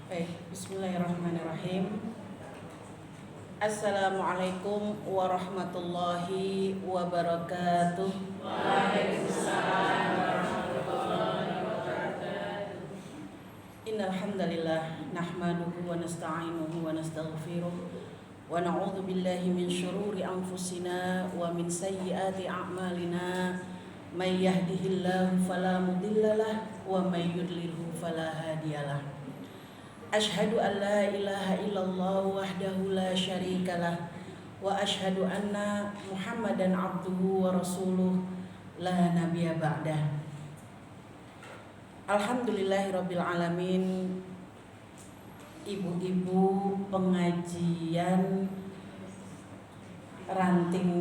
Baik, bismillahirrahmanirrahim. Assalamualaikum warahmatullahi wabarakatuh. Waalaikumsalam warahmatullahi wabarakatuh. Innal hamdalillah nahmaduhu wa nasta'inuhu wa nastaghfiruh wa na'udzu billahi min syururi anfusina wa min sayyiati a'malina. May yahdihillahu fala mudhillalah wa may yudlilhu fala hadiyalah. Ashhadu an la ilaha illallah wahdahu la syarikalah wa ashhadu anna Muhammadan abduhu wa rasuluh la nabiyya ba'dah. Alhamdulillahirabbil alamin. Ibu-ibu pengajian ranting,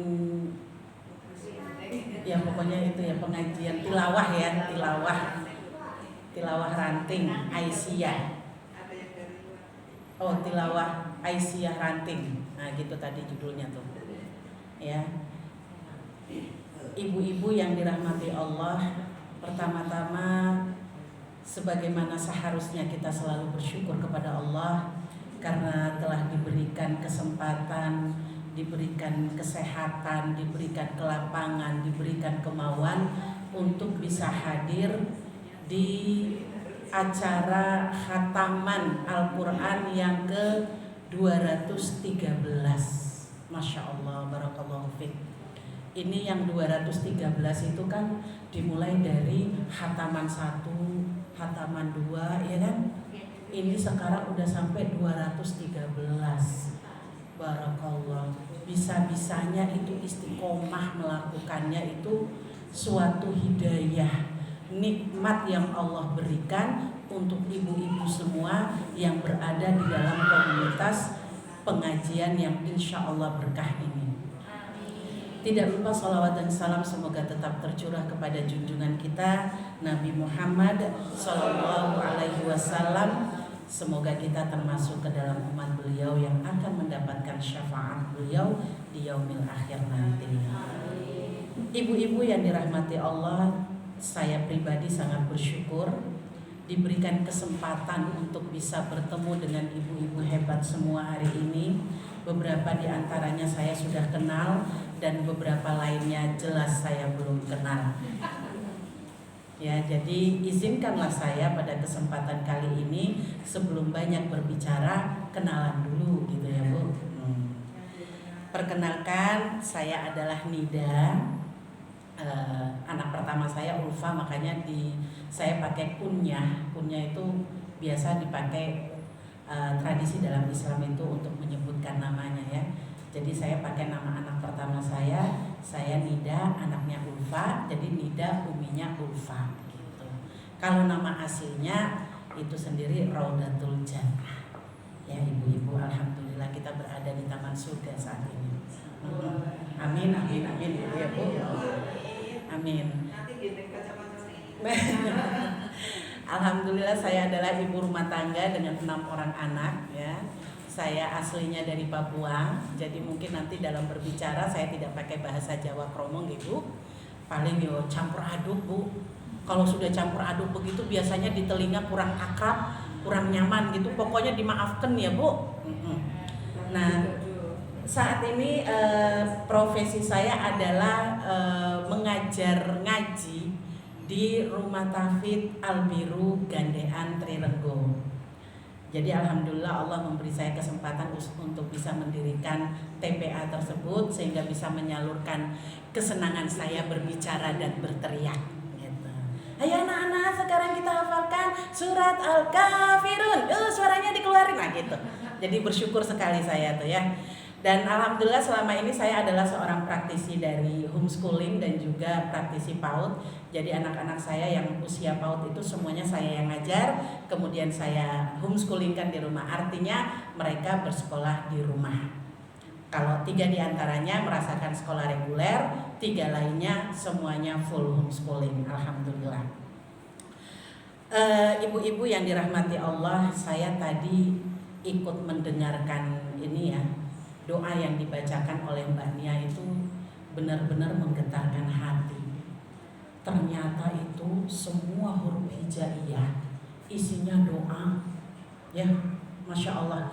ya pokoknya itu ya, pengajian tilawah ya, tilawah ranting Aisyah. Tilawah Aisyah ranting. Nah, gitu tadi judulnya tuh. Ya. Ibu-ibu yang dirahmati Allah, pertama-tama sebagaimana seharusnya kita selalu bersyukur kepada Allah karena telah diberikan kesempatan, diberikan kesehatan, diberikan kelapangan, diberikan kemauan untuk bisa hadir di acara khataman Al-Quran yang ke-213. Masya Allah, barakallahu fiqh. Ini yang 213 itu kan dimulai dari khataman 1, khataman 2, ya kan? Ini sekarang udah sampai 213. Barakallah. Bisa-bisanya itu istiqomah melakukannya itu suatu hidayah, nikmat yang Allah berikan untuk ibu-ibu semua yang berada di dalam komunitas pengajian yang insya Allah berkah ini. Tidak lupa salawat dan salam semoga tetap tercurah kepada junjungan kita Nabi Muhammad Sallallahu Alaihi Wasallam. Semoga kita termasuk ke dalam umat beliau yang akan mendapatkan syafaat beliau di yaumil akhir nanti. Ibu-ibu yang dirahmati Allah, saya pribadi sangat bersyukur diberikan kesempatan untuk bisa bertemu dengan ibu-ibu hebat semua hari ini. Beberapa di antaranya saya sudah kenal dan beberapa lainnya jelas saya belum kenal. Ya, jadi izinkanlah saya pada kesempatan kali ini sebelum banyak berbicara kenalan dulu gitu ya, Bu. Perkenalkan, saya adalah Nida. Anak pertama saya Ulfa, makanya saya pakai kunyah. Kunyah itu biasa dipakai tradisi dalam Islam itu untuk menyebutkan namanya ya. Jadi saya pakai nama anak pertama saya Nida, anaknya Ulfa, jadi Nida uminya Ulfa gitu. Kalau nama aslinya itu sendiri Raudatul Jannah. Ya ibu-ibu, alhamdulillah kita berada di taman surga saat ini. Amin, amin, amin ya Bu. Amin. Alhamdulillah saya adalah ibu rumah tangga dengan 6 orang anak ya. Saya aslinya dari Papua, jadi mungkin nanti dalam berbicara saya tidak pakai bahasa Jawa kromong gitu. Paling campur aduk Bu. Kalau sudah campur aduk begitu biasanya di telinga kurang akrab, kurang nyaman gitu. Pokoknya dimaafkan ya Bu. Nah, saat ini profesi saya adalah mengajar ngaji di Rumah Tahfidz Al-Biru Gandean Trirenggo. Jadi alhamdulillah Allah memberi saya kesempatan untuk bisa mendirikan TPA tersebut sehingga bisa menyalurkan kesenangan saya berbicara dan berteriak gitu. Ayo anak-anak, sekarang kita hafalkan surat Al-Kafirun. Suaranya dikeluarin nah gitu. Jadi bersyukur sekali saya tuh ya. Dan alhamdulillah selama ini saya adalah seorang praktisi dari homeschooling dan juga praktisi PAUD. Jadi anak-anak saya yang usia PAUD itu semuanya saya yang ngajar, kemudian saya homeschoolingkan di rumah. Artinya mereka bersekolah di rumah. Kalau 3 diantaranya merasakan sekolah reguler, 3 lainnya semuanya full homeschooling. Alhamdulillah. Ibu-ibu yang dirahmati Allah, saya tadi ikut mendengarkan ini ya. Doa yang dibacakan oleh Mbak Nia itu benar-benar menggetarkan hati. Ternyata itu semua huruf hijaiyah isinya doa Ya, Masya Allah.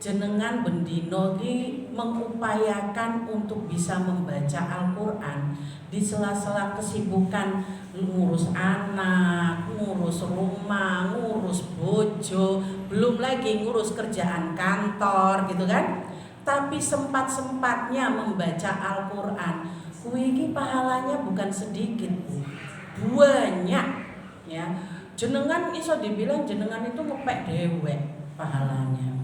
Jenengan bendino ki mengupayakan untuk bisa membaca Al-Quran di sela-sela kesibukan ngurus anak, ngurus rumah, ngurus bojo, belum lagi ngurus kerjaan kantor gitu kan. Tapi sempat-sempatnya membaca Al-Quran, kuwi pahalanya bukan sedikit, banyak ya. Jenengan iso dibilang jenengan itu ngepek dewek pahalanya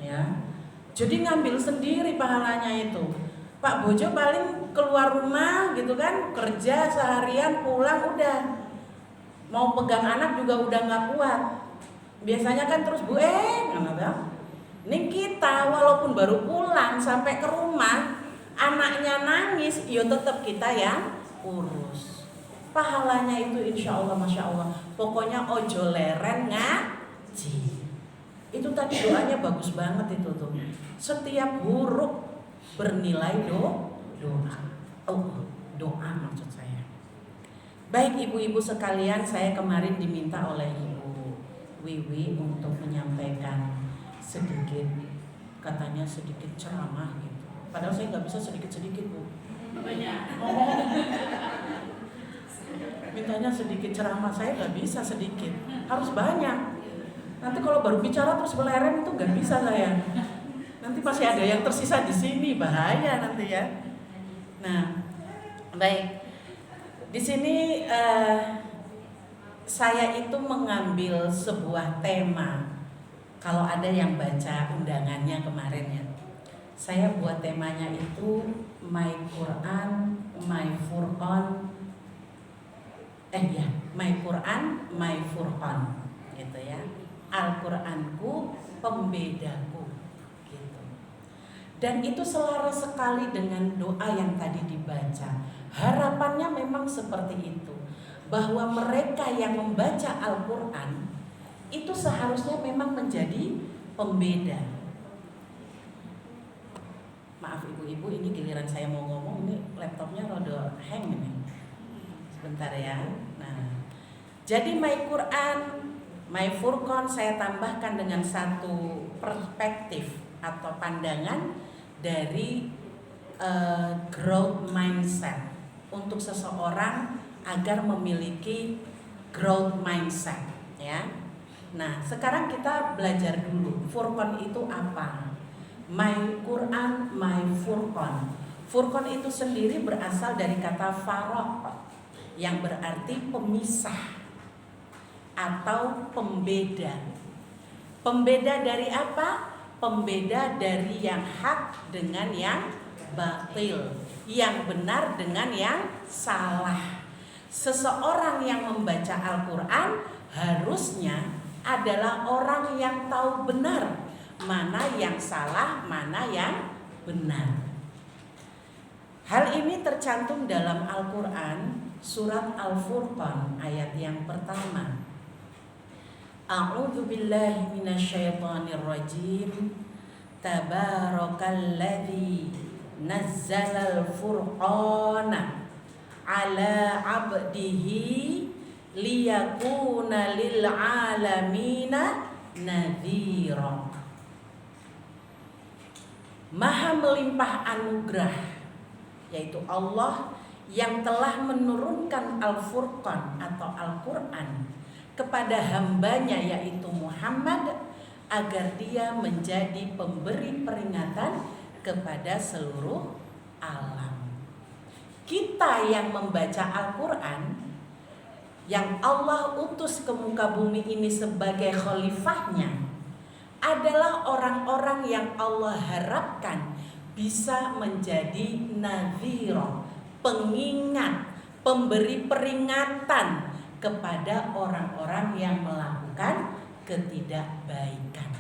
ya. Jadi ngambil sendiri pahalanya itu. Pak Bojo paling keluar rumah gitu kan, kerja seharian pulang udah, mau pegang anak juga udah nggak kuat. Biasanya kan terus nih kita walaupun baru pulang sampai ke rumah, anaknya nangis, yo tetap kita yang urus. Pahalanya itu insya Allah, Masya Allah. Pokoknya ojo leren ngaji. Itu tadi doanya bagus banget itu tuh. Setiap huruf bernilai doa. Doa maksud saya. Baik ibu-ibu sekalian, saya kemarin diminta oleh Ibu Wiwi untuk menyampaikan sedikit, katanya sedikit ceramah gitu. Padahal saya nggak bisa sedikit-sedikit, Bu. Banyak. Mintanya sedikit ceramah, saya nggak bisa sedikit, harus banyak. Nanti kalau baru bicara terus meleren itu nggak bisa saya. Nanti masih ada yang tersisa di sini, bahaya nanti ya. Nah, baik. Di sini saya itu mengambil sebuah tema. Kalau ada yang baca undangannya kemarin ya, saya buat temanya itu My Quran, My Furqan. My Quran, My Furqan, gitu ya. Al-Quranku, pembedaku, gitu. Dan itu selaras sekali dengan doa yang tadi dibaca. Harapannya memang seperti itu, bahwa mereka yang membaca Al-Quran itu seharusnya memang menjadi pembeda. Maaf ibu-ibu, ini giliran saya mau ngomong, ini laptopnya rada hang ini. Sebentar ya. Nah, jadi My Quran, My Furqan saya tambahkan dengan satu perspektif atau pandangan dari growth mindset untuk seseorang agar memiliki growth mindset ya. Nah, sekarang kita belajar dulu Furqan itu apa? My Quran, My Furqan. Furqan itu sendiri berasal dari kata faraq yang berarti pemisah atau pembeda. Pembeda dari apa? Pembeda dari yang hak dengan yang batil, yang benar dengan yang salah. Seseorang yang membaca Al-Quran harusnya adalah orang yang tahu benar mana yang salah, mana yang benar. Hal ini tercantum dalam Al-Quran surat Al-Furqan ayat yang pertama. A'udzu billahi minasyaitonir rajim. Tabarakalladzi nazzalal furqana ala 'abdihi liyakuna lil 'alamina nadhira. Maha melimpah anugerah, yaitu Allah yang telah menurunkan Al-Furqan atau Al-Quran kepada hambanya yaitu Muhammad agar dia menjadi pemberi peringatan kepada seluruh alam. Kita yang membaca Al-Quran, yang Allah utus ke muka bumi ini sebagai khalifahnya, adalah orang-orang yang Allah harapkan bisa menjadi nadhira, pengingat, pemberi peringatan kepada orang-orang yang melakukan ketidakbaikan.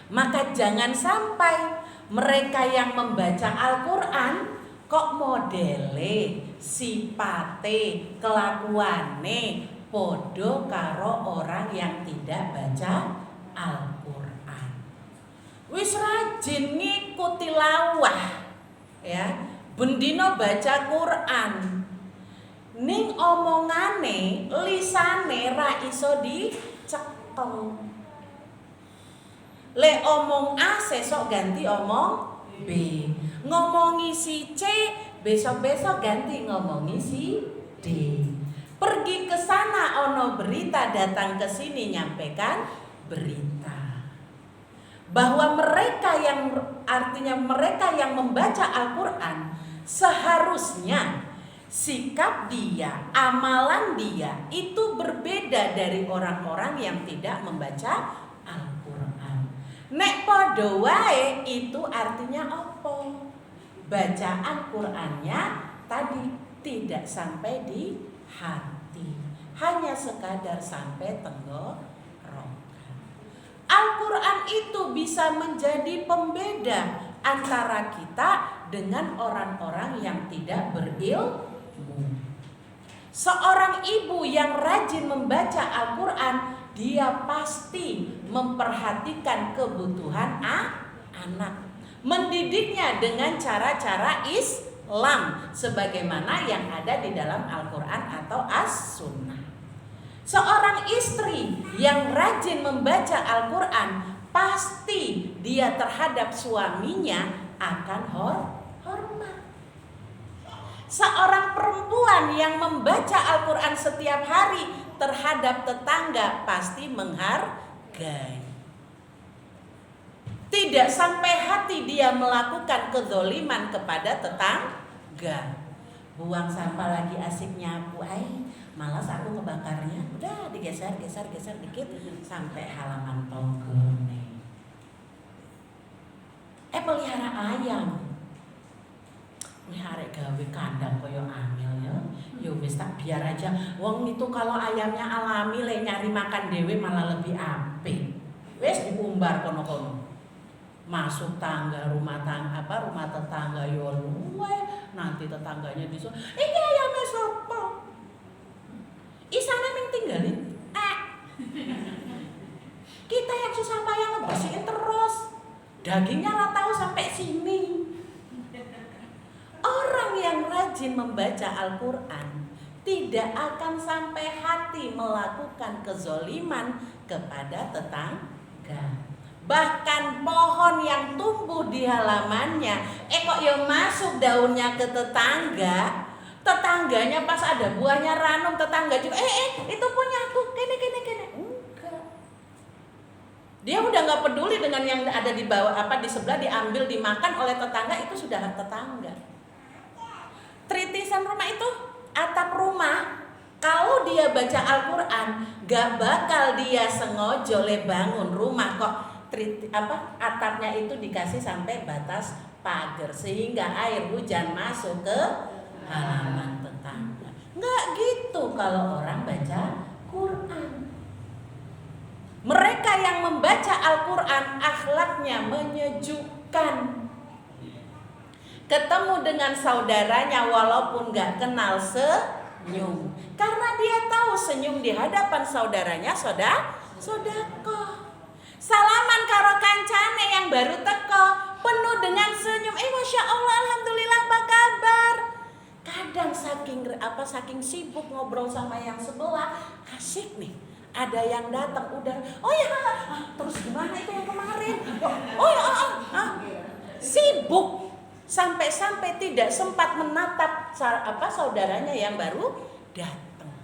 Maka jangan sampai mereka yang membaca Al-Quran kok modele, sipate, kelakuane podo karo orang yang tidak baca Al-Quran. Wis rajin ngikuti lawah ya, bendino baca Quran, ning omongane lisane ra iso dicekel. Le omong A sesok ganti omong B. Ngomongi si C besok-besok ganti ngomongi si D. Pergi ke sana ono berita, datang ke sini nyampaikan berita. Bahwa mereka yang artinya mereka yang membaca Al-Qur'an seharusnya sikap dia, amalan dia itu berbeda dari orang-orang yang tidak membaca Al-Qur'an. Nek padha wae itu artinya apa? Bacaan Qur'annya tadi tidak sampai di hati, hanya sekadar sampai tenggorokan. Al-Qur'an itu bisa menjadi pembeda antara kita dengan orang-orang yang tidak berilmu. Seorang ibu yang rajin membaca Al-Qur'an, dia pasti memperhatikan kebutuhan anak, mendidiknya dengan cara-cara Islam sebagaimana yang ada di dalam Al-Qur'an atau As-Sunnah. Seorang istri yang rajin membaca Al-Qur'an, pasti dia terhadap suaminya akan hormat. Seorang perempuan yang membaca Al-Qur'an setiap hari terhadap tetangga pasti menghargai. Tidak sampai hati dia melakukan kezoliman kepada tetangga. Buang sampah lagi asik nyapu, malas aku ngebakarnya. Udah digeser dikit sampai halaman tonggo nih. Pelihara ayam. Melihara gawe kandang koyo amil ya. Ya wis tak biar aja. Wong itu kalau ayamnya alami le nyari makan dewe malah lebih apik. Wis diumbar kono-kono. Masuk tangga rumah tetangga yo luwe, nanti tetangganya disuruh, "Iki ayame sapa?" Isane ming tinggalin. Kita yang susah payah ngebersihin terus. Dagingnya ora tahu sampai sini. Orang yang rajin membaca Al-Qur'an tidak akan sampai hati melakukan kezoliman kepada tetangga. Bahkan pohon yang tumbuh di halamannya, kok ya masuk daunnya ke tetangga. Tetangganya pas ada buahnya ranum, tetangga juga, itu punya aku, kene. Enggak. Dia udah nggak peduli dengan yang ada di bawah, di sebelah diambil dimakan oleh tetangga, itu sudah hak tetangga. Tritisan rumah itu, atap rumah, kalau dia baca Al-Qur'an, gak bakal dia sengaja bangun rumah kok atapnya itu dikasih sampai batas pagar sehingga air hujan masuk ke halaman tetangga. Nggak gitu kalau orang baca Quran. Mereka yang membaca Al-Quran akhlaknya menyejukkan. Ketemu dengan saudaranya walaupun nggak kenal senyum, karena dia tahu senyum di hadapan saudaranya sodako. Salaman karo kancane yang baru teko penuh dengan senyum. Masya Allah, alhamdulillah, apa kabar? Kadang saking sibuk ngobrol sama yang sebelah, asik nih. Ada yang datang udah, terus gimana itu yang kemarin? Sibuk sampai tidak sempat menatap saudaranya yang baru datang.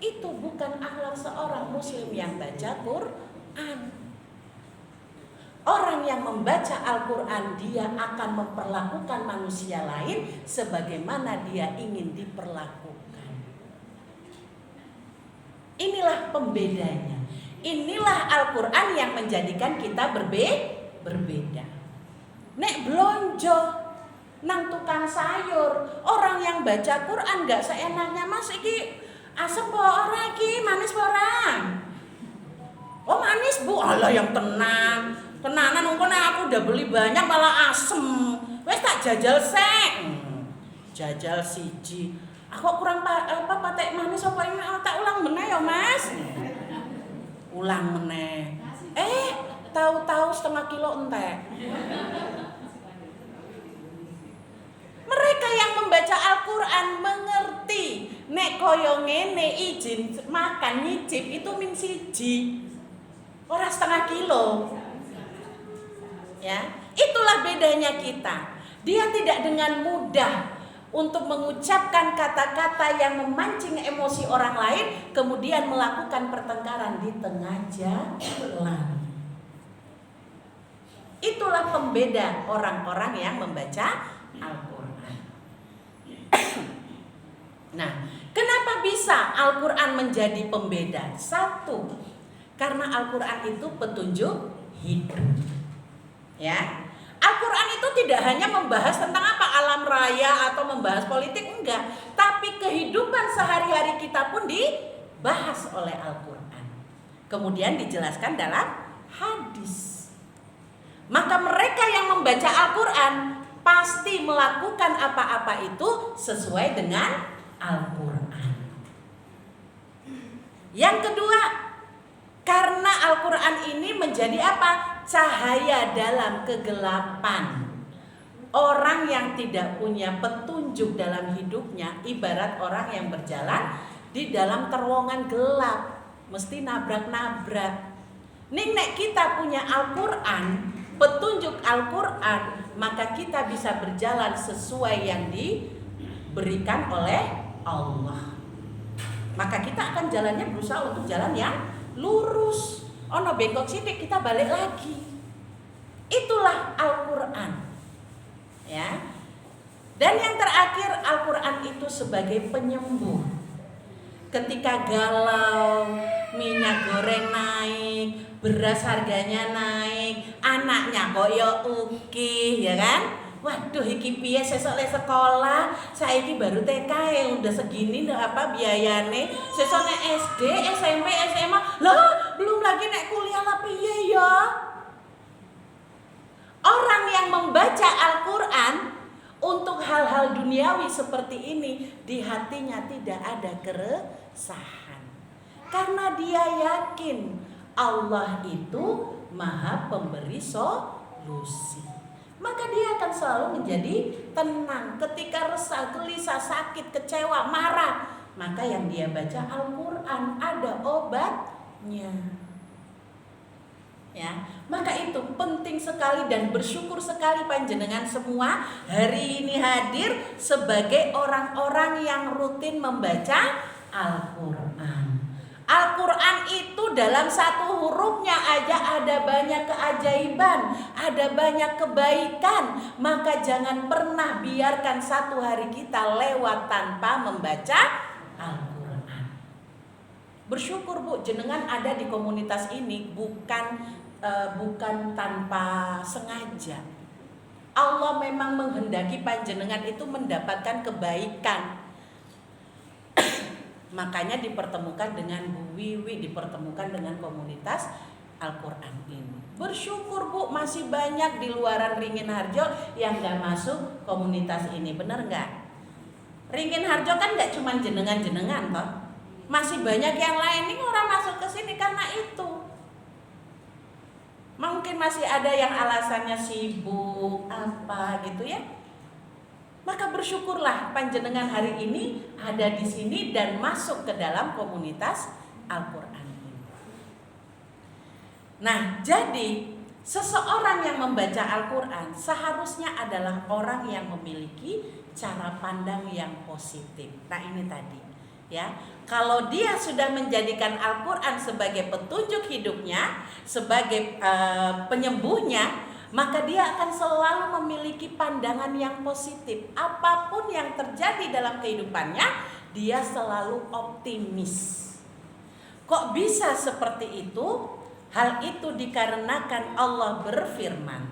Itu bukan akhlak seorang muslim yang baca Quran. Orang yang membaca Al-Quran, dia akan memperlakukan manusia lain sebagaimana dia ingin diperlakukan. Inilah pembedanya. Inilah Al-Quran yang menjadikan kita berbeda. Nek blonjo nang tukang sayur, orang yang baca Quran gak seenaknya, "Mas, iki asem po ora iki, manis po ora?" "Oh, manis, Bu." "Alah, yang tenang. Tenanan engko aku udah beli banyak malah asem. Wes tak jajal sek." Jajal siji. "Aku kurang patek manis apa ini? Tak ulang meneh ya, Mas." Ulang meneh. Tahu-tahu setengah kilo entek. Mereka yang membaca Al-Quran mengerti nek koyo ngene izin makan nyicip itu min siji. Ora setengah kilo. Ya, itulah bedanya kita. Dia tidak dengan mudah untuk mengucapkan kata-kata yang memancing emosi orang lain, kemudian melakukan pertengkaran di tengah jalan. Itulah pembeda orang-orang yang membaca Al-Quran. Nah, kenapa bisa Al-Quran menjadi pembeda? Satu, karena Al-Quran itu petunjuk hidup. Ya, Al-Quran itu tidak hanya membahas tentang apa alam raya atau membahas politik, enggak, tapi kehidupan sehari-hari kita pun dibahas oleh Al-Quran. Kemudian dijelaskan dalam hadis. Maka mereka yang membaca Al-Quran pasti melakukan apa-apa itu sesuai dengan Al-Quran. Yang kedua, karena Al-Quran ini menjadi apa? Cahaya dalam kegelapan. Orang yang tidak punya petunjuk dalam hidupnya ibarat orang yang berjalan di dalam terowongan gelap, mesti nabrak-nabrak. Nek kita punya Al-Quran, petunjuk Al-Quran, maka kita bisa berjalan sesuai yang diberikan oleh Allah. Maka kita akan jalannya berusaha untuk jalan yang lurus. Ono bengkok sidik kita balik lagi. Itulah Al-Quran. Ya. Dan yang terakhir, Al-Quran itu sebagai penyembuh. Ketika galau, minyak goreng naik, beras harganya naik, anaknya koyo uki, ya kan? Waduh, iki piye sesuk le sekolah, saiki baru TK yang udah segini apa biayane, sesuk nek SD, SMP, SMA, lah belum lagi nek kuliah lah piye ya? Orang yang membaca Al-Quran untuk hal-hal duniawi seperti ini, di hatinya tidak ada keresahan. Karena dia yakin Allah itu Maha Pemberi solusi. Maka dia akan selalu menjadi tenang ketika resah, gelisah, sakit, kecewa, marah. Maka yang dia baca Al-Quran, ada obatnya. Ya, maka itu penting sekali dan bersyukur sekali panjenengan semua hari ini hadir sebagai orang-orang yang rutin membaca Al-Quran. Al-Quran itu dalam satu hurufnya aja ada banyak keajaiban, ada banyak kebaikan. Maka jangan pernah biarkan satu hari kita lewat tanpa membaca Al-Quran. Bersyukur Bu, jenengan ada di komunitas ini bukan tanpa sengaja. Allah memang menghendaki panjenengan itu mendapatkan kebaikan. Makanya dipertemukan dengan Bu Wiwi, dipertemukan dengan komunitas Al-Quran ini. Bersyukur Bu, masih banyak di luaran Ringin Harjo yang gak masuk komunitas ini, bener gak? Ringin Harjo kan gak cuma jenengan-jenengan toh, masih banyak yang lain. Ini orang masuk ke sini karena itu. Mungkin masih ada yang alasannya sibuk apa gitu ya. Maka bersyukurlah panjenengan hari ini ada di sini dan masuk ke dalam komunitas Al-Quran ini. Nah, jadi seseorang yang membaca Al-Quran seharusnya adalah orang yang memiliki cara pandang yang positif. Nah, ini tadi ya. Kalau dia sudah menjadikan Al-Quran sebagai petunjuk hidupnya, sebagai penyembuhnya, maka dia akan selalu memiliki pandangan yang positif. Apapun yang terjadi dalam kehidupannya, dia selalu optimis. Kok bisa seperti itu? Hal itu dikarenakan Allah berfirman,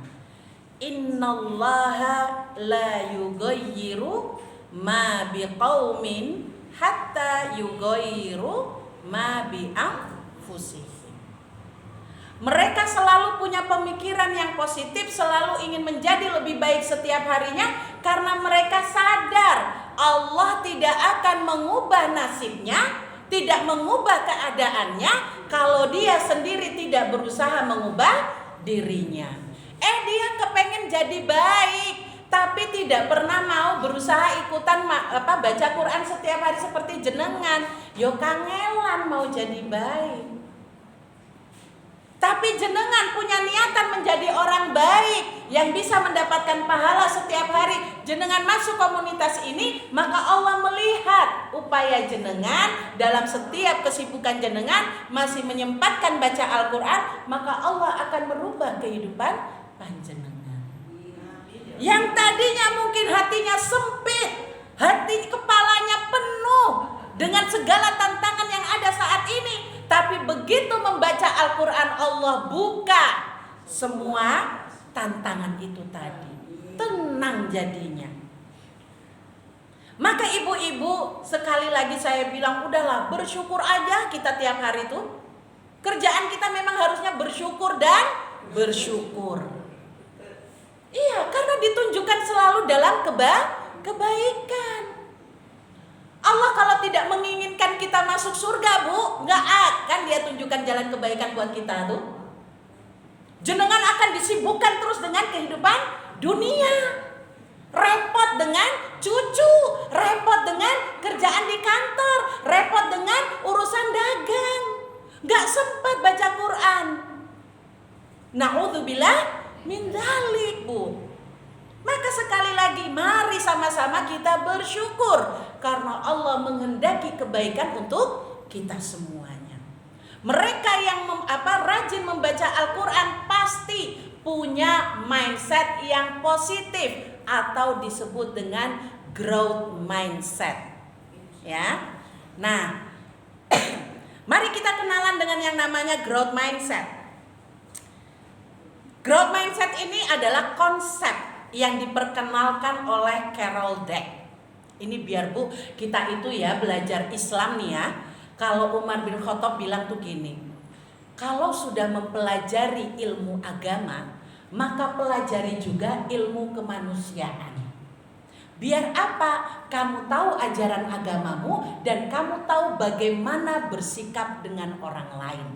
Innallaha la yughayyiru ma biqaumin hatta yughayyiru ma bi anfusihim. Mereka selalu punya pemikiran yang positif, selalu ingin menjadi lebih baik setiap harinya, karena mereka sadar Allah tidak akan mengubah nasibnya, tidak mengubah keadaannya kalau dia sendiri tidak berusaha mengubah dirinya. Dia kepengen jadi baik, tapi tidak pernah mau berusaha ikutan baca Quran setiap hari seperti jenengan. Yo kangelan mau jadi baik. Tapi Tapi jenengan punya niatan menjadi orang baik yang bisa mendapatkan pahala setiap hari. Jenengan masuk komunitas ini, maka Allah melihat upaya jenengan dalam setiap kesibukan jenengan masih menyempatkan baca Al-Quran, maka Allah akan merubah kehidupan panjenengan. Yang tadinya mungkin hatinya sempit, hati kepalanya penuh dengan segala tantangan yang ada saat ini, tapi begitu membaca Al-Quran, Allah buka semua tantangan itu tadi, tenang jadinya. Maka ibu-ibu, sekali lagi saya bilang, udahlah, bersyukur aja kita tiap hari tuh. Kerjaan kita memang harusnya bersyukur dan bersyukur. Iya, karena ditunjukkan selalu dalam kebaikan. Allah kalau tidak menginginkan kita masuk surga, Bu, nggak akan Dia tunjukkan jalan kebaikan buat kita tuh. Jenengan akan disibukkan terus dengan kehidupan dunia, repot dengan cucu, repot dengan kerjaan di kantor, repot dengan urusan dagang, nggak sempat baca Quran. Na'udzubillah min dzalik, Bu. Maka sekali lagi mari sama-sama kita bersyukur karena Allah menghendaki kebaikan untuk kita semuanya. Mereka yang rajin membaca Al-Quran pasti punya mindset yang positif atau disebut dengan growth mindset. Ya. Nah, mari kita kenalan dengan yang namanya growth mindset. Growth mindset ini adalah konsep yang diperkenalkan oleh Carol Dweck. Ini biar Bu, kita itu ya belajar Islam nih ya. Kalau Umar bin Khattab bilang tuh gini, kalau sudah mempelajari ilmu agama, maka pelajari juga ilmu kemanusiaan. Biar apa? Kamu tahu ajaran agamamu dan kamu tahu bagaimana bersikap dengan orang lain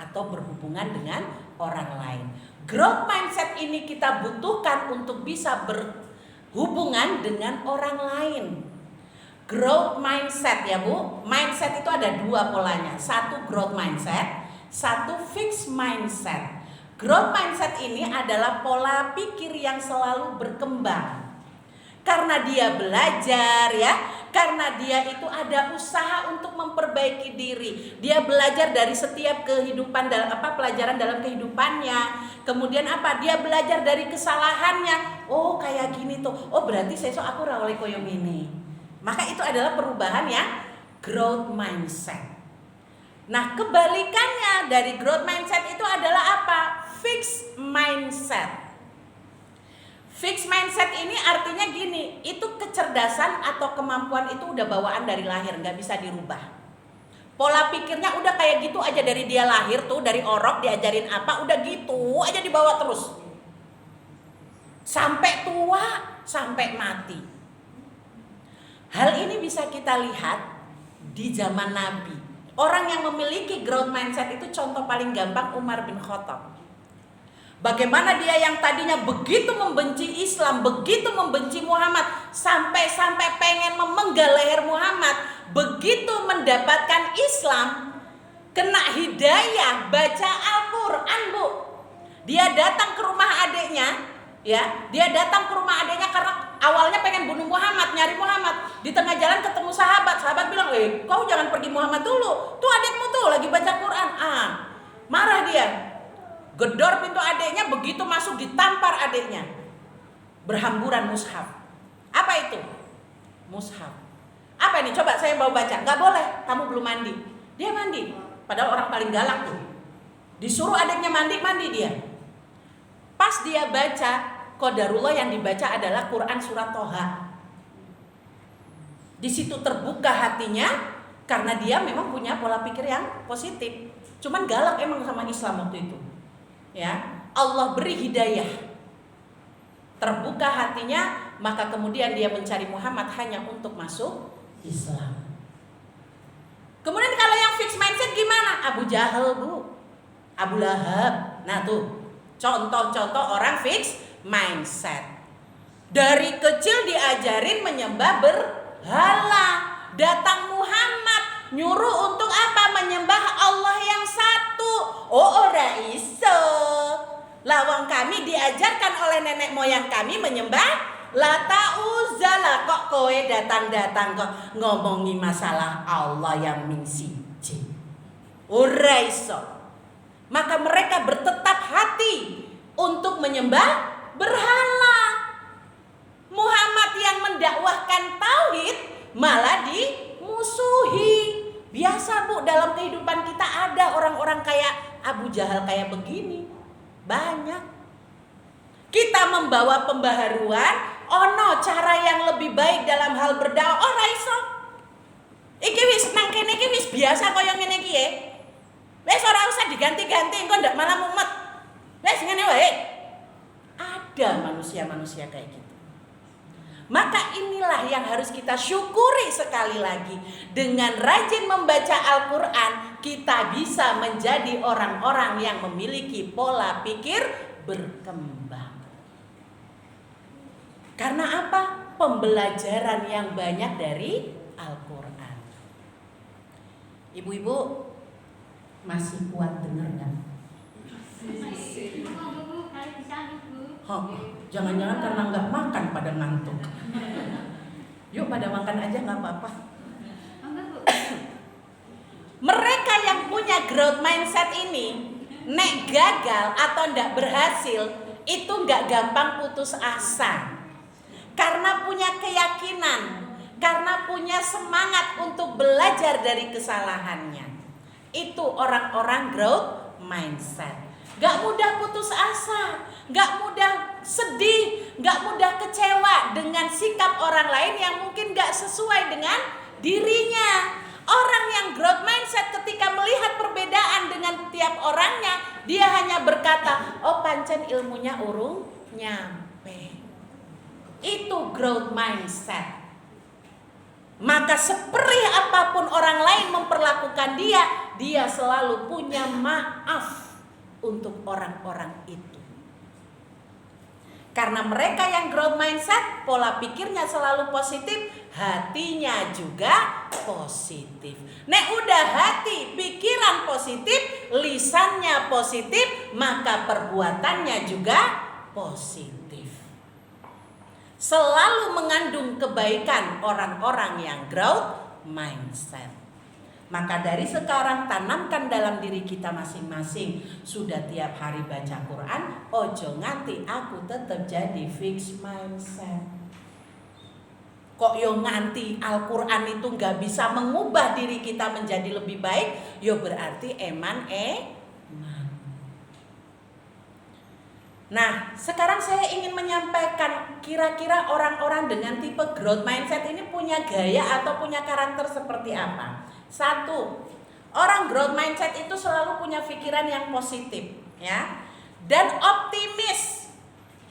atau berhubungan dengan orang lain. Growth mindset ini kita butuhkan untuk bisa berhubungan dengan orang lain. Growth mindset ya Bu, mindset itu ada dua polanya. Satu growth mindset, satu fixed mindset. Growth mindset ini adalah pola pikir yang selalu berkembang. Karena dia belajar ya, karena dia itu ada usaha untuk memperbaiki diri. Dia belajar dari setiap kehidupan pelajaran dalam kehidupannya. Kemudian dia belajar dari kesalahannya. Oh kayak gini tuh. Oh berarti sesok aku rawale koyo ini. Maka itu adalah perubahan yang growth mindset. Nah, kebalikannya dari growth mindset itu adalah apa? Fixed mindset. Fixed mindset ini artinya gini, itu kecerdasan atau kemampuan itu udah bawaan dari lahir, nggak bisa dirubah. Pola pikirnya udah kayak gitu aja dari dia lahir tuh, dari orok diajarin apa, udah gitu aja dibawa terus. Sampai tua, sampai mati. Hal ini bisa kita lihat di zaman Nabi. Orang yang memiliki growth mindset itu contoh paling gampang Umar bin Khattab. Bagaimana dia yang tadinya begitu membenci Islam, begitu membenci Muhammad, sampai pengen memenggal leher Muhammad. Begitu mendapatkan Islam, kena hidayah, baca Al-Quran Bu. Dia datang ke rumah adiknya, ya, dia datang ke rumah adiknya karena awalnya pengen bunuh Muhammad, nyari Muhammad. Di tengah jalan ketemu sahabat bilang, kau jangan pergi Muhammad dulu. Tuh adikmu tuh lagi baca Quran. Marah dia. Gedor pintu adiknya, begitu masuk ditampar adiknya. Berhamburan mushaf. Apa itu? Mushaf. Apa ini? Coba saya mau baca. Gak boleh, kamu belum mandi. Dia mandi. Padahal orang paling galak tuh. Disuruh adiknya mandi dia. Pas dia baca, qadarullah yang dibaca adalah Quran surat Toha. Di situ terbuka hatinya karena dia memang punya pola pikir yang positif. Cuman galak emang sama Islam waktu itu. Ya, Allah beri hidayah. Terbuka hatinya, maka kemudian dia mencari Muhammad hanya untuk masuk Islam. Kemudian kalau yang fixed mindset gimana? Abu Jahal Bu, Abu Lahab. Nah tuh contoh-contoh orang fixed mindset. Dari kecil diajarin menyembah berhala. Datang Muhammad nyuruh untuk apa? Menyembah Allah yang satu. Oh ora iso Lawang kami diajarkan oleh nenek moyang kami menyembah Lata Uzza, lah kok kowe datang-datang kok ngomongi masalah Allah yang ming siji. Ora iso. Maka mereka bertetap hati untuk menyembah berhala. Muhammad yang mendakwahkan tauhid malah dimusuhi. Biasa Bu, dalam kehidupan kita ada orang-orang kayak Abu Jahal kayak begini. Banyak. Kita membawa pembaharuan, ono cara yang lebih baik dalam hal berdakwah. Ora iso. Iki wis nang kene iki wis biasa kaya ngene iki ya. Wis ora usah diganti-ganti engko ndak malah mumet. Wis ngene wae. Ada manusia-manusia kayak gitu. Maka inilah yang harus kita syukuri sekali lagi. Dengan rajin membaca Al-Quran, kita bisa menjadi orang-orang yang memiliki pola pikir berkembang. Karena apa? Pembelajaran yang banyak dari Al-Quran. Ibu-ibu masih kuat dengar kan? Oh, jangan-jangan karena nggak makan pada ngantuk. Yuk pada makan aja nggak apa-apa. Mereka yang punya growth mindset ini, nek gagal atau ndak berhasil, itu nggak gampang putus asa. Karena punya keyakinan, karena punya semangat untuk belajar dari kesalahannya. Itu orang-orang growth mindset. Gak mudah putus asa, gak mudah sedih, gak mudah kecewa dengan sikap orang lain yang mungkin gak sesuai dengan dirinya. Orang yang growth mindset ketika melihat perbedaan dengan tiap orangnya, dia hanya berkata, oh pancen ilmunya urung nyampe. Itu growth mindset. Maka seperih apapun orang lain memperlakukan dia, dia selalu punya maaf untuk orang-orang itu. Karena mereka yang growth mindset, pola pikirnya selalu positif, hatinya juga positif. Nek udah hati, pikiran positif, lisannya positif, maka perbuatannya juga positif. Selalu mengandung kebaikan orang-orang yang growth mindset. Maka dari sekarang tanamkan dalam diri kita masing-masing. Sudah tiap hari baca Quran, ojo nganti aku tetap jadi fixed mindset. Kok yo nganti Al-Quran itu gak bisa mengubah diri kita menjadi lebih baik, yo berarti eman. Nah, sekarang saya ingin menyampaikan kira-kira orang-orang dengan tipe growth mindset ini punya gaya atau punya karakter seperti apa. Satu, orang growth mindset itu selalu punya pikiran yang positif, ya, dan optimis.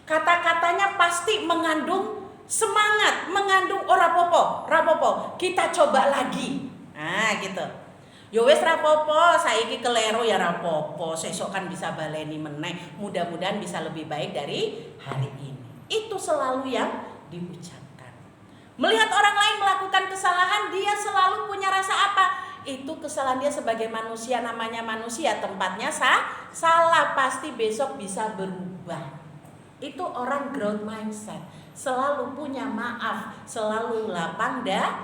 Kata-katanya pasti mengandung semangat, mengandung rapopo, kita coba lagi. Nah, gitu. Yo wis rapopo, saiki kelero ya rapopo, sesok kan bisa baleni meneh. Mudah-mudahan bisa lebih baik dari hari ini. Itu selalu yang diucapkan. Melihat orang lain melakukan kesalahan, dia selalu punya rasa apa? Itu kesalahan dia sebagai manusia, namanya manusia, tempatnya salah, pasti besok bisa berubah. Itu orang growth mindset, selalu punya maaf, selalu lapang dada.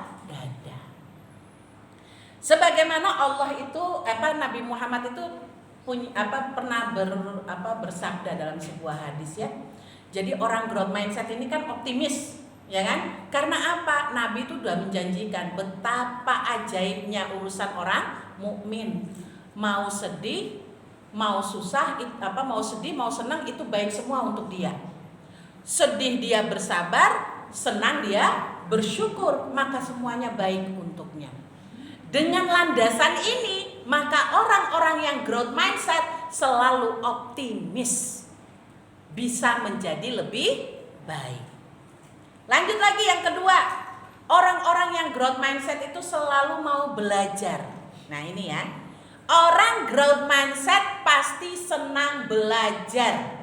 Sebagaimana Allah itu, Nabi Muhammad itu pernah bersabda dalam sebuah hadis, ya. Jadi orang growth mindset ini kan optimis, ya kan? Karena apa? Nabi itu sudah menjanjikan betapa ajaibnya urusan orang mukmin. Mau sedih, mau susah, mau sedih, mau senang, itu baik semua untuk dia. Sedih dia bersabar, senang dia bersyukur, maka semuanya baik untuknya. Dengan landasan ini, maka orang-orang yang growth mindset selalu optimis, bisa menjadi lebih baik. Lanjut lagi yang kedua, orang-orang yang growth mindset itu selalu mau belajar. Nah ini ya, orang growth mindset pasti senang belajar.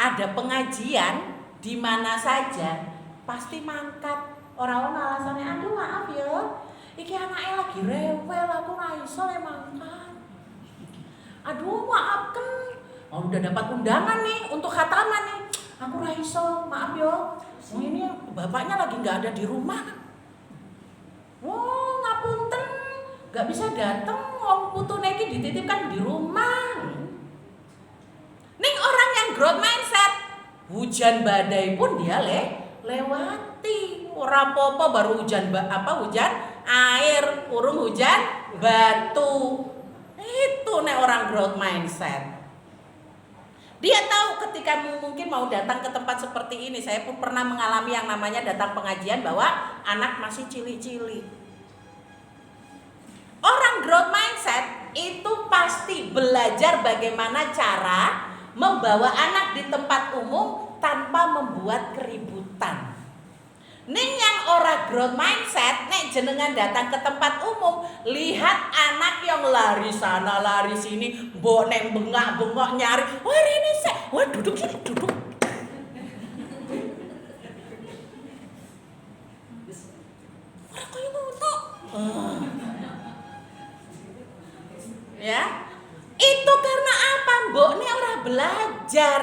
Ada pengajian di mana saja pasti mangkat. Orang-orang alasannya, aduh maaf ya, iki anaknya lagi rewel, aku ra iso le mangkat. Aduh maafkan, Oh, udah dapat undangan nih untuk khataman nih. Aku ra iso, maaf yo. Ini bapaknya lagi nggak ada di rumah. Oh, ngapunten, nggak bisa datang. Wong putune iki dititipkan di rumah. Ning orang yang growth mindset, hujan badai pun dia lewati. Ora apa-apa baru hujan hujan air, urung hujan batu. Itu nek orang growth mindset. Dia tahu ketika mungkin mau datang ke tempat seperti ini. Saya pun pernah mengalami yang namanya datang pengajian bahwa anak masih cili-cili. Orang growth mindset itu pasti belajar bagaimana cara membawa anak di tempat umum tanpa membuat keributan. Ning yang ora growth mindset, nek jenengan datang ke tempat umum, lihat anak yang lari sana lari sini, mbok neng bengak-bengok nyari, wah ini sih, wah duduk sini duduk. Ora koyo ngono. Ya, itu karena apa? Mbok nek ora belajar.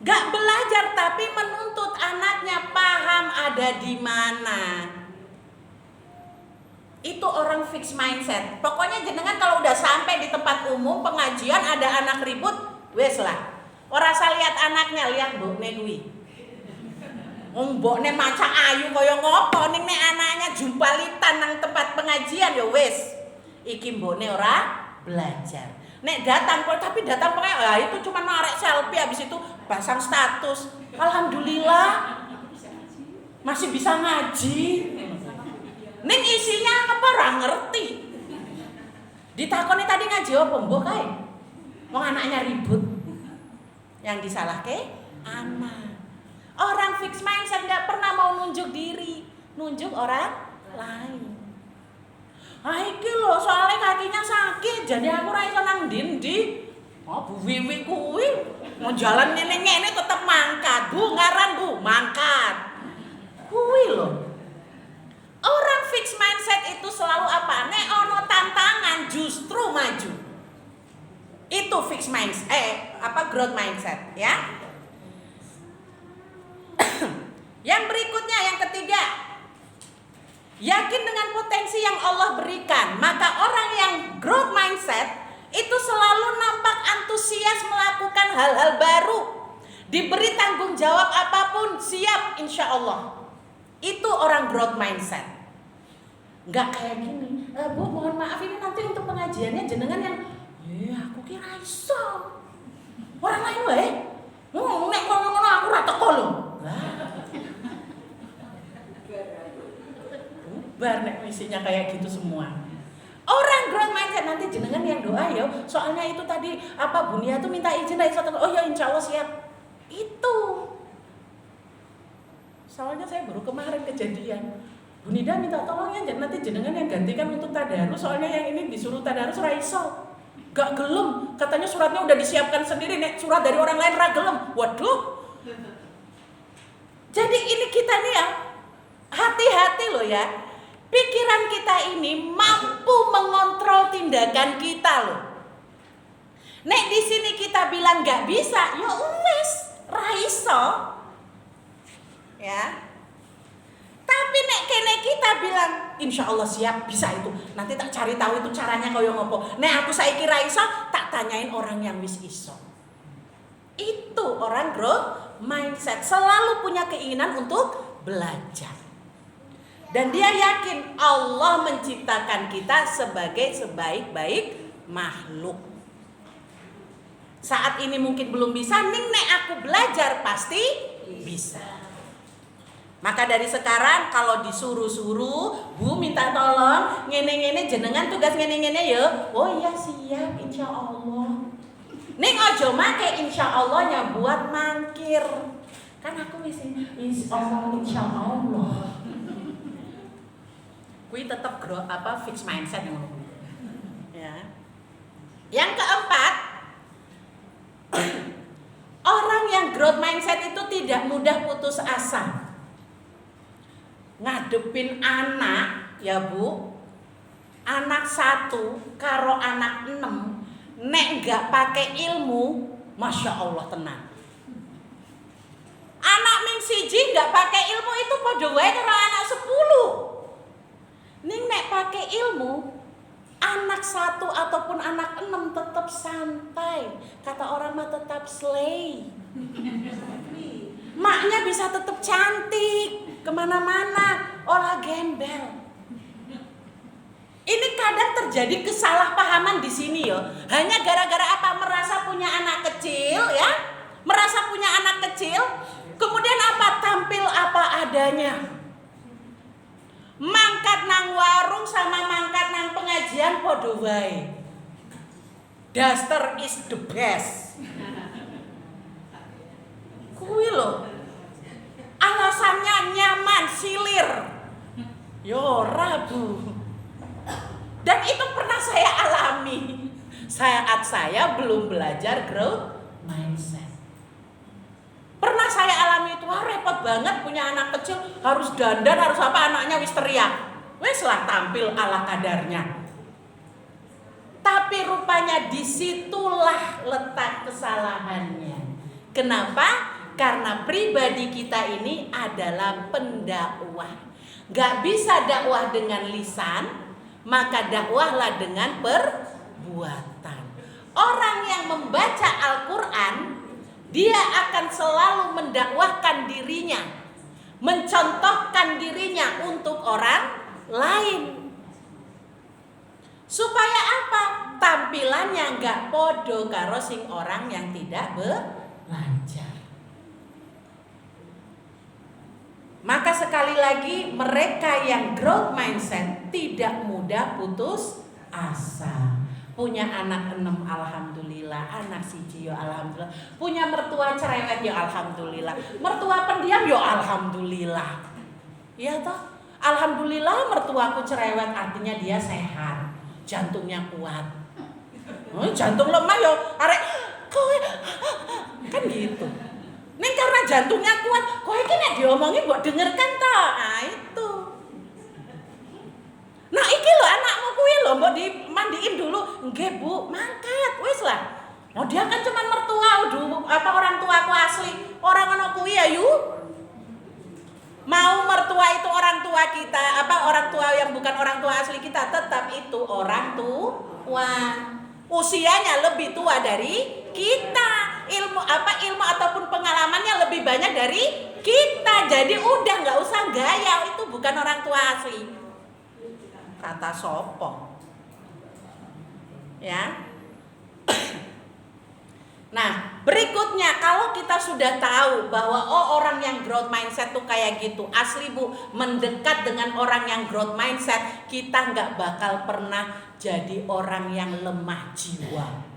Gak belajar tapi menuntut anaknya paham ada di mana. Itu orang fix mindset. Pokoknya jenengan kalau udah sampai di tempat umum pengajian ada anak ribut, wes lah. Ora usah lihat anaknya, lihat mbokne kuwi. Wong mbokne maca ayu kaya ngopo ning nek anaknya jumpalitan nang tempat pengajian ya wes. Iki mbokne ora belajar. Nek datang tapi datang pengen itu cuma narik selfie habis itu pasang status. Alhamdulillah masih bisa ngaji. Ning isinya apa ora ngerti. Ditakoni tadi ngaji apa mbok kae? Wong anaknya ribut. Yang disalahke anak. Orang fix mindset enggak pernah mau nunjuk diri, nunjuk orang lain. Iki lho soalnya kakinya sakit jadi aku ra iso nang ndi. Oh Bu Wiwi kuwi mau jalan ngene-ngene tetep mangkat. Bu ngaran Bu, mangkat. Kuwi lho. Orang fix mindset itu selalu apa? Nek ono tantangan justru maju. Itu fix mindset, growth mindset ya. Yang berikutnya yang ketiga, yakin dengan potensi yang Allah berikan. Maka orang yang growth mindset itu selalu nampak antusias melakukan hal-hal baru. Diberi tanggung jawab apapun siap insya Allah. Itu orang growth mindset. Nggak kayak gini, Bu mohon maaf ini nanti untuk pengajiannya jenengan yang aku kira iso. Orang lain wae. Nek ngono-ngono aku ra teko lho. Bar nek isinya kayak gitu semua. Orang growth mindset nanti jenengan yang doa ya. Soalnya itu tadi Bunia tuh minta izin dari suatu. Oh ya insya Allah siap. Itu. Soalnya saya baru kemarin kejadian. Bunida minta tolong ya nanti jenengan yang gantikan untuk tadarus. Soalnya yang ini disuruh tadarus ra iso. Gak gelem. Katanya suratnya udah disiapkan sendiri. Nek surat dari orang lain ra gelem. Waduh. Jadi ini kita nih ya. Hati-hati loh ya. Pikiran kita ini mampu mengontrol tindakan kita loh. Nek di sini kita bilang nggak bisa, ya wes, ra iso. Ya. Tapi nek kene kita bilang, insya Allah siap bisa itu. Nanti tak cari tahu itu caranya kaya ngopo. Nek aku saiki ra iso, tak tanyain orang yang wis iso. Itu orang growth mindset, selalu punya keinginan untuk belajar. Dan dia yakin Allah menciptakan kita sebagai sebaik-baik makhluk. Saat ini mungkin belum bisa, nek aku belajar pasti bisa. Maka dari sekarang kalau disuruh-suruh, Bu minta tolong, ngene-ngene jenengan tugas ngene-ngene ya. Oh iya siap insya Allah. Ning ojo make insya Allahnya buat mangkir. Kan aku mesti insya Allah. Kui tetap fix mindset ya. Yang keempat, orang yang growth mindset itu tidak mudah putus asa. Ngadepin anak ya Bu, anak 1 karo anak 6, nek gak pakai ilmu, Masya Allah tenang. Anak ming siji gak pakai ilmu itu padha wae karo anak 10. Ning nek pakai ilmu, anak 1 ataupun anak 6 tetap santai. Kata orang mah tetap slay. Maknya bisa tetap cantik kemana-mana, olah gembel. Ini kadang terjadi kesalahpahaman di sini yo. Hanya gara-gara apa? Merasa punya anak kecil ya, merasa punya anak kecil, kemudian apa? Tampil apa adanya. Mangkat nang warung sama mangkat nang pengajian podo wae. Duster is the best. Kuwi lho. Alasannya nyaman, silir. Yo rabu. Dan itu pernah saya alami saat saya belum belajar growth mindset. Pernah saya alami itu, repot banget punya anak kecil, harus dandan, harus apa, anaknya wis teriak. Wis lah tampil ala kadarnya. Tapi rupanya disitulah letak kesalahannya. Kenapa? Karena pribadi kita ini adalah pendakwah. Gak bisa dakwah dengan lisan, maka dakwahlah dengan perbuatan. Orang yang membaca Al-Quran, dia akan selalu mendakwahkan dirinya, mencontohkan dirinya untuk orang lain. Supaya apa? Tampilannya gak podo karo sing orang yang tidak belajar. Maka sekali lagi mereka yang growth mindset tidak mudah putus asa. Punya anak 6 alhamdulillah, anak siji yo alhamdulillah. Punya mertua cerewet yo alhamdulillah. Mertua pendiam yo alhamdulillah. Iya toh? Alhamdulillah mertuaku cerewet artinya dia sehat, jantungnya kuat. Jantung lemah yo arek kowe kan gitu. Nih karena jantungnya kuat, kowe iki nek diomongin mbok dengerkan ta? Nah itu. Nah iki lho anakmu kuwi lho mbok dimandiin dulu. Nggih Bu, mangkat wis lah. Oh dia kan cuma mertua, apa orang tuaku asli. Orang ana kuwi ya yu. Mau mertua itu orang tua kita, apa orang tua yang bukan orang tua asli kita, tetap itu orang tua. Usianya lebih tua dari kita. Ilmu ataupun pengalamannya lebih banyak dari kita. Jadi udah nggak usah gaya, itu bukan orang tua asli. Kata sopo. Ya. Nah, berikutnya kalau kita sudah tahu bahwa orang yang growth mindset tuh kayak gitu, asli Bu, mendekat dengan orang yang growth mindset, kita nggak bakal pernah jadi orang yang lemah jiwa.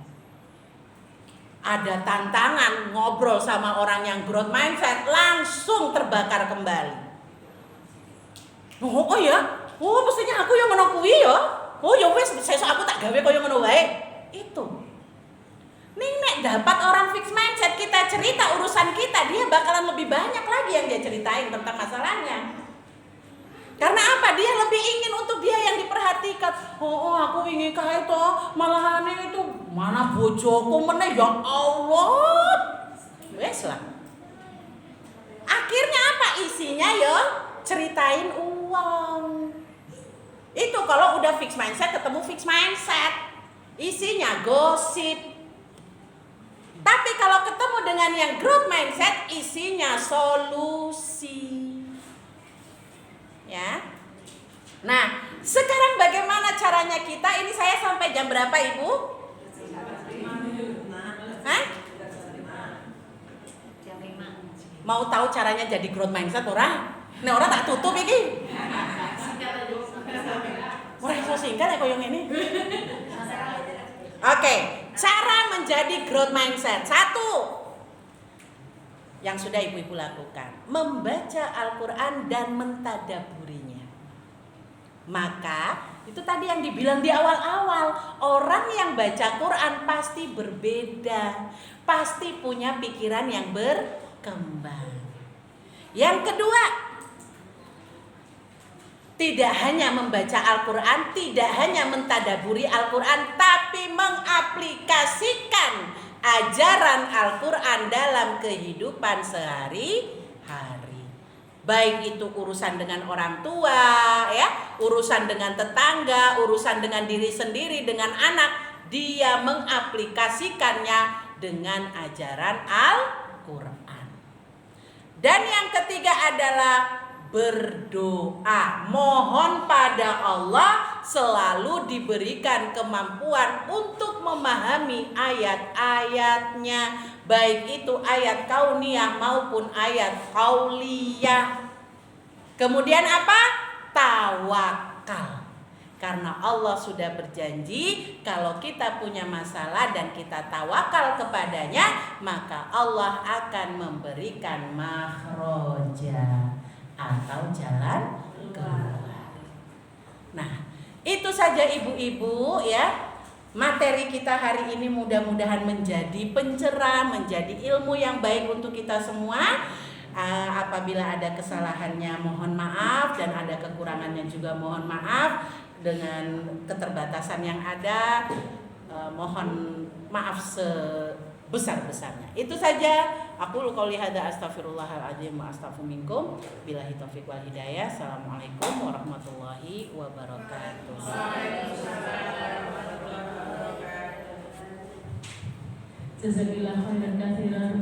Ada tantangan ngobrol sama orang yang growth mindset, langsung terbakar kembali. Oh ya, mestinya aku yang ngono kuwi ya. Oh ya wis, sesuk aku tak gawe kaya ngono wae. Itu. Nek dapat orang fixed mindset, kita cerita urusan kita, dia bakalan lebih banyak lagi yang dia ceritain tentang masalahnya. Karena apa? Dia lebih ingin untuk dia yang diperhatikan. Oh aku ingin kayak itu, malahan itu mana bojoku meneh ya Allah. Wes lah. Akhirnya apa isinya ya? Ceritain uang. Itu kalau udah fixed mindset ketemu fixed mindset. Isinya gosip. Tapi kalau ketemu dengan yang growth mindset, isinya solusi. Ya. Nah, sekarang bagaimana caranya kita? Ini saya sampai jam berapa, Ibu? Hah? Mau tahu caranya jadi growth mindset ora? Nah, ora tak tutup iki. Ora iso singkat ya koyo ngene. Oke, cara menjadi growth mindset. 1. Yang sudah ibu-ibu lakukan, membaca Al-Quran dan mentadaburinya. Maka itu tadi yang dibilang di awal-awal, orang yang baca Quran pasti berbeda, pasti punya pikiran yang berkembang. Yang kedua, tidak hanya membaca Al-Quran, tidak hanya mentadaburi Al-Quran, tapi mengaplikasikan mengaplikasikan ajaran Al-Quran dalam kehidupan sehari-hari. Baik itu urusan dengan orang tua, ya, urusan dengan tetangga, urusan dengan diri sendiri, dengan anak, dia mengaplikasikannya dengan ajaran Al-Quran. Dan yang ketiga adalah berdoa, mohon pada Allah selalu diberikan kemampuan untuk memahami ayat-ayatnya, baik itu ayat kauniyah maupun ayat qauliyah. Kemudian apa? Tawakal. Karena Allah sudah berjanji kalau kita punya masalah dan kita tawakal kepadanya, maka Allah akan memberikan makhroja atau jalan keluar. Nah, itu saja ibu-ibu ya. Materi kita hari ini mudah-mudahan menjadi pencerah, menjadi ilmu yang baik untuk kita semua. Apabila ada kesalahannya mohon maaf, dan ada kekurangannya juga mohon maaf. Dengan keterbatasan yang ada, mohon maaf sebesar-besarnya. Itu saja. Aku qouli hadza astaghfirullahaladzim wa astaghfiru minkum. Billahi taufiq wal hidayah. Assalamualaikum warahmatullahi wabarakatuh. Jazakillah khairan katsiran.